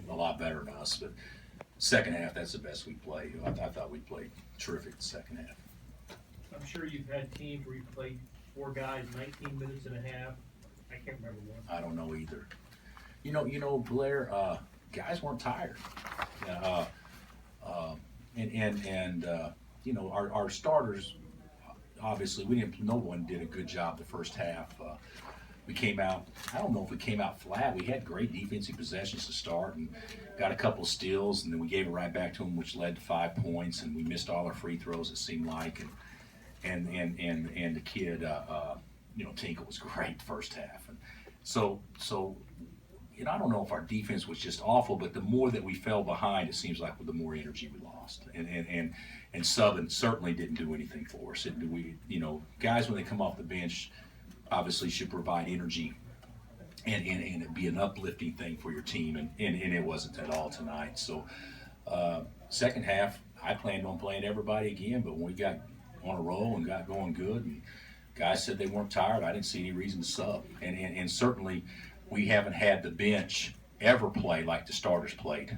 a lot better than us. But second half, that's the best we played. I thought we played terrific the second half. I'm sure you've had teams where you played four guys 19 minutes and a half. I can't remember one. I don't know either. Blair, guys weren't tired. Uh, our starters, obviously, no one did a good job the first half. We came out, I don't know if we came out flat. We had great defensive possessions to start and got a couple steals, and then we gave it right back to them, which led to 5 points, and we missed all our free throws, it seemed like. And the kid, Tinkle was great the first half. And so I don't know if our defense was just awful, but the more that we fell behind, it seems like the more energy we lost. And Southern certainly didn't do anything for us. Guys when they come off the bench, obviously should provide energy and it be an uplifting thing for your team, and it wasn't at all tonight. So second half, I planned on playing everybody again, but when we got on a roll and got going good, and guys said they weren't tired, I didn't see any reason to sub. And certainly we haven't had the bench ever play like the starters played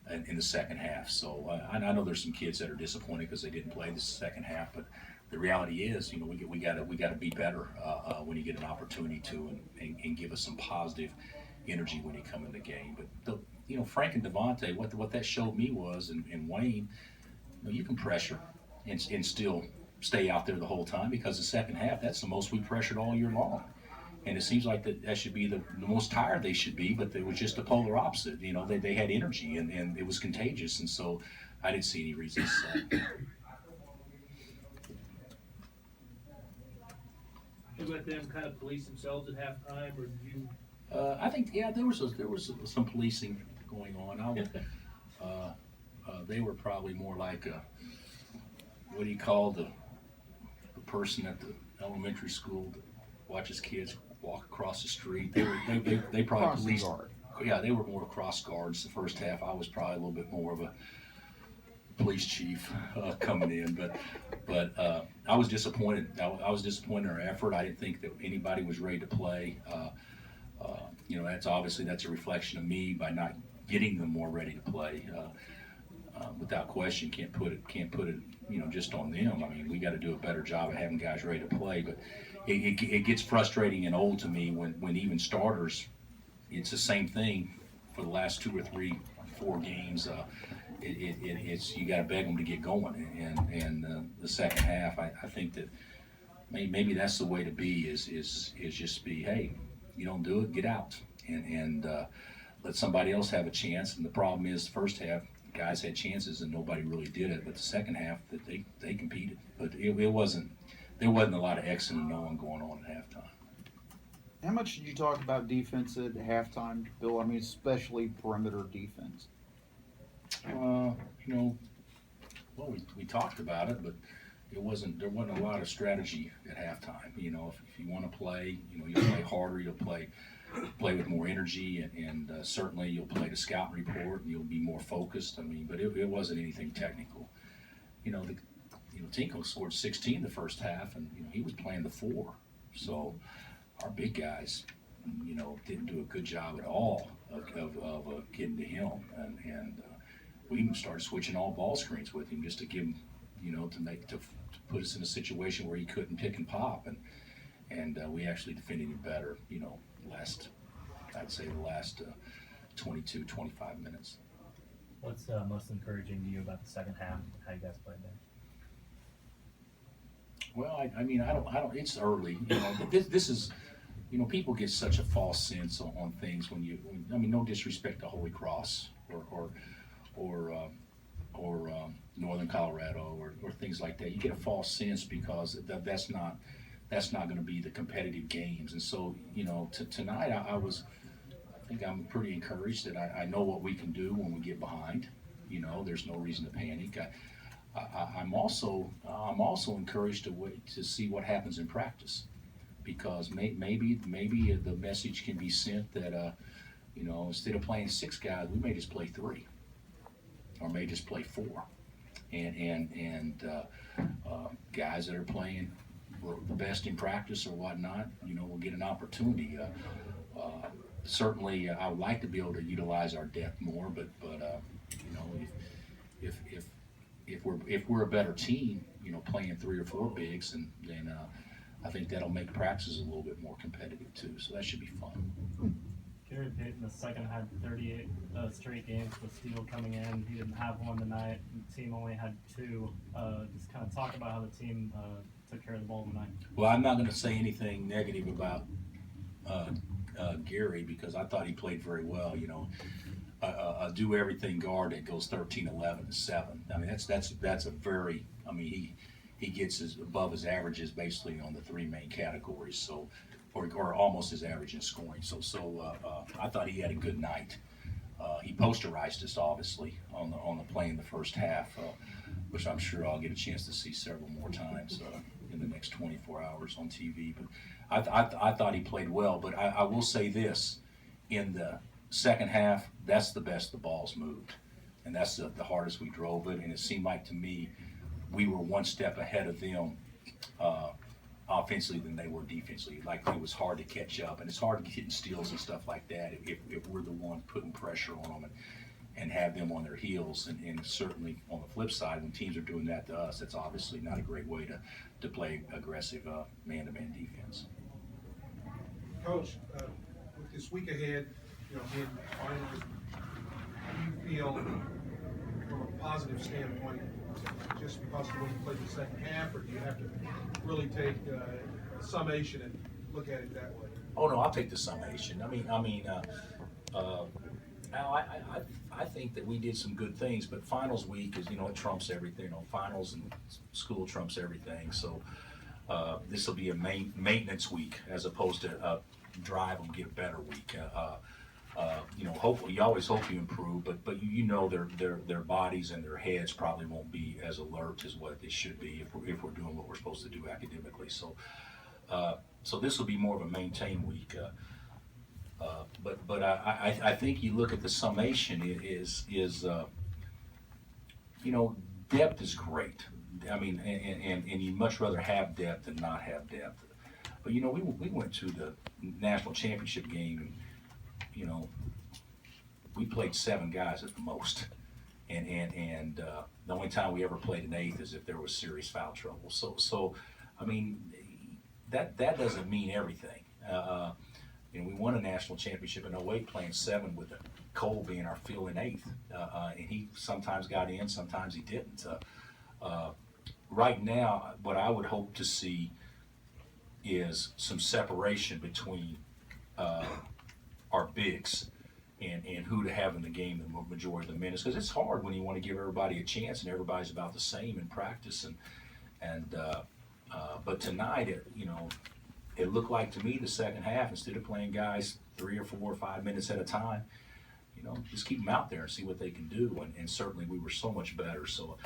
in the second half. So I know there's some kids that are disappointed because they didn't play the second half, but the reality is, we got to be better when you get an opportunity to, and give us some positive energy when you come in the game. But Frank and Devontae, what that showed me was, and Wayne, you can pressure and still stay out there the whole time, because the second half, that's the most we pressured all year long. And it seems like that should be the most tired they should be, but it was just the polar opposite. They had energy, and it was contagious, and so I didn't see any reasons. Did you let them kind of police themselves at halftime, or did you? I think there was some policing going on. They were probably more like what do you call the person at the elementary school that watches kids walk across the street. They probably Crossing policed. guard. Yeah, they were more cross guards the first half. I was probably a little bit more of a police chief coming in, but I was disappointed. I was disappointed in our effort. I didn't think that anybody was ready to play. That's a reflection of me by not getting them more ready to play. Without question, can't put it just on them. I mean, we got to do a better job of having guys ready to play. But it gets frustrating and old to me when even starters, it's the same thing for the last 2 or 3, 4 games. It's you got to beg them to get going. And the second half, I think that maybe that's the way to be is just be, hey, you don't do it, get out, and let somebody else have a chance. And the problem is, the first half, guys had chances and nobody really did it. But the second half, that they competed, but there wasn't a lot of X and O going on at halftime. How much did you talk about defense at halftime, Bill? I mean, especially perimeter defense. We talked about it, but there wasn't a lot of strategy at halftime. If you want to play, you'll play harder, you'll play with more energy, and certainly you'll play the scout report, and you'll be more focused. I mean, but it wasn't anything technical. Tinko scored 16 the first half, and he was playing the 4. So our big guys, didn't do a good job at all of getting to him, and we even started switching all ball screens with him just to give him, to put us in a situation where he couldn't pick and pop, and we actually defended him better, I'd say the last 22, 25 minutes. What's most encouraging to you about the second half? How you guys played there? Well, I don't. It's early, But this is, people get such a false sense on things no disrespect to Holy Cross or Northern Colorado or things like that. You get a false sense because that's not going to be the competitive games. And so, tonight I think I'm pretty encouraged that I know what we can do when we get behind. There's no reason to panic. I'm also encouraged to see what happens in practice, because maybe the message can be sent that instead of playing 6 guys, we may just play 3, or may just play 4, and guys that are playing the best in practice or whatnot, will get an opportunity. certainly, I would like to be able to utilize our depth more, but you know, if we're a better team, you know, playing 3 or 4 bigs, and then I think that'll make practices a little bit more competitive too. So that should be fun. Gary Payton in the second had 38 straight games with Steele coming in. He didn't have one tonight. The team only had 2. Just kind of talk about how the team took care of the ball tonight. Well, I'm not going to say anything negative about Gary because I thought he played very well. You know, a do everything guard that goes 13, 11, and 7. I mean, that's a very. I mean, he gets above his averages basically on the 3 main categories. So. Or almost his average in scoring. So I thought he had a good night. He posterized us obviously on the play in the first half, which I'm sure I'll get a chance to see several more times in the next 24 hours on TV. But I thought he played well. But I will say this: in the second half, that's the best the ball's moved, and that's the hardest we drove it. And it seemed like to me we were one step ahead of them. Offensively than they were defensively. Like it was hard to catch up, and it's hard to get in steals and stuff like that if we're the one putting pressure on them and have them on their heels. And certainly on the flip side, when teams are doing that to us, that's obviously not a great way to play aggressive man-to-man defense. Coach, with this week ahead, you know, being finals, how do you feel from a positive standpoint, just because of the way you played the second half, or do you have to really take a summation and look at it that way? Oh no, I'll take the summation. I think that we did some good things, but finals week is, you know, it trumps everything. You know, finals and school trumps everything. So this will be a maintenance week as opposed to drive and get a better week. You know, hopefully, you always hope you improve, but you know their bodies and their heads probably won't be as alert as what they should be if we're doing what we're supposed to do academically. So this will be more of a maintain week. But I think you look at the summation is you know, depth is great. I mean, and you'd much rather have depth than not have depth. But you know, we went to the national championship game. And, you know, we played 7 guys at the most, and the only time we ever played an 8th is if there was serious foul trouble. So I mean, that doesn't mean everything. You know, we won a national championship in 08 playing 7 with Cole being our fill-in 8th, and he sometimes got in, sometimes he didn't. Right now, what I would hope to see is some separation between our bigs and who to have in the game the majority of the minutes, because it's hard when you want to give everybody a chance and everybody's about the same in practice. But tonight, you know, it looked like to me the second half, instead of playing guys 3 or 4 or 5 minutes at a time, you know, just keep them out there and see what they can do. And certainly we were so much better. So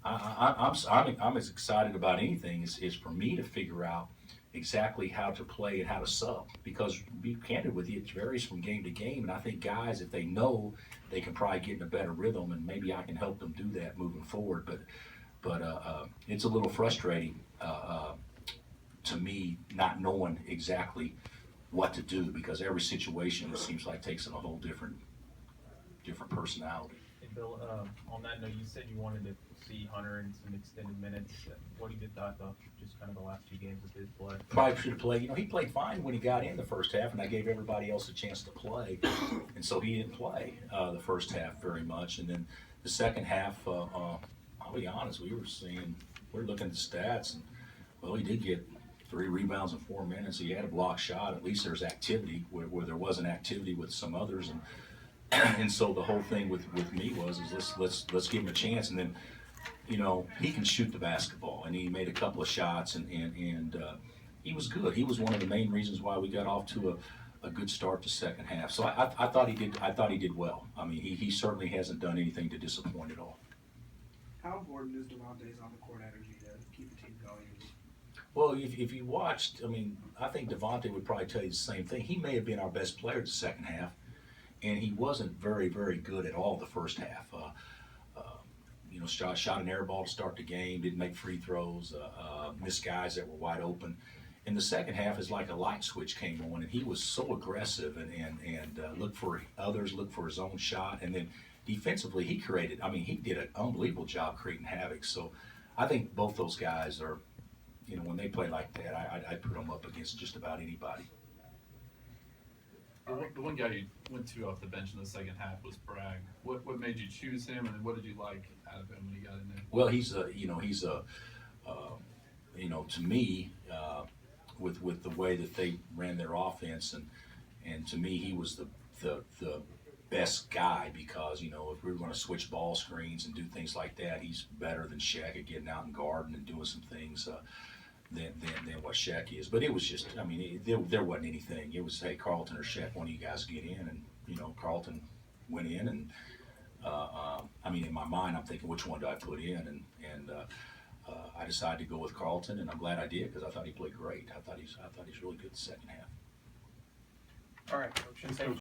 I'm as excited about anything is for me to figure out exactly how to play and how to sub, because to be candid with you, it varies from game to game, and I think guys, if they know, they can probably get in a better rhythm, and maybe I can help them do that moving forward. But it's a little frustrating to me not knowing exactly what to do, because every situation, it seems like, takes on a whole different personality. Hey Bill, on that note, you said you wanted to see Hunter in some extended minutes. What have you thought of just kind of the last 2 games of his play? Probably should have played. You know, he played fine when he got in the first half, and I gave everybody else a chance to play, and so he didn't play the first half very much. And then the second half, I'll be honest, we're looking at the stats, and well, he did get 3 rebounds in 4 minutes. He had a block shot. At least there's activity where there wasn't activity with some others, and so the whole thing with me was let's give him a chance. And then, you know, he can shoot the basketball, and he made a couple of shots, and he was good. He was one of the main reasons why we got off to a good start to second half. So I thought he did well. I mean, he certainly hasn't done anything to disappoint at all. How important is Devontae's on the court energy to keep the team going? Well, if you watched, I mean, I think Devontae would probably tell you the same thing. He may have been our best player the second half, and he wasn't very, very good at all the first half. You know, shot an air ball to start the game, didn't make free throws, missed guys that were wide open. in the second half, it's like a light switch came on, and he was so aggressive and looked for others, looked for his own shot, and then defensively he created. I mean, he did an unbelievable job creating havoc. So I think both those guys are, you know, when they play like that, I'd put them up against just about anybody. The one guy you went to off the bench in the second half was Bragg. What made you choose him, and what did you like out of him when he got in there? Well, he's a, to me, with the way that they ran their offense, and to me, he was the best guy because, you know, if we were going to switch ball screens and do things like that, he's better than Shaq at getting out and guarding and doing some things than what Shaq is. But it was just, I mean, there wasn't anything. It was, hey, Carlton or Shaq, one of you guys get in, and, you know, Carlton went in, and I mean, in my mind, I'm thinking, which one do I put in? And I decided to go with Carlton, and I'm glad I did because I thought he played great. I thought he's really good the second half. All right, Coach.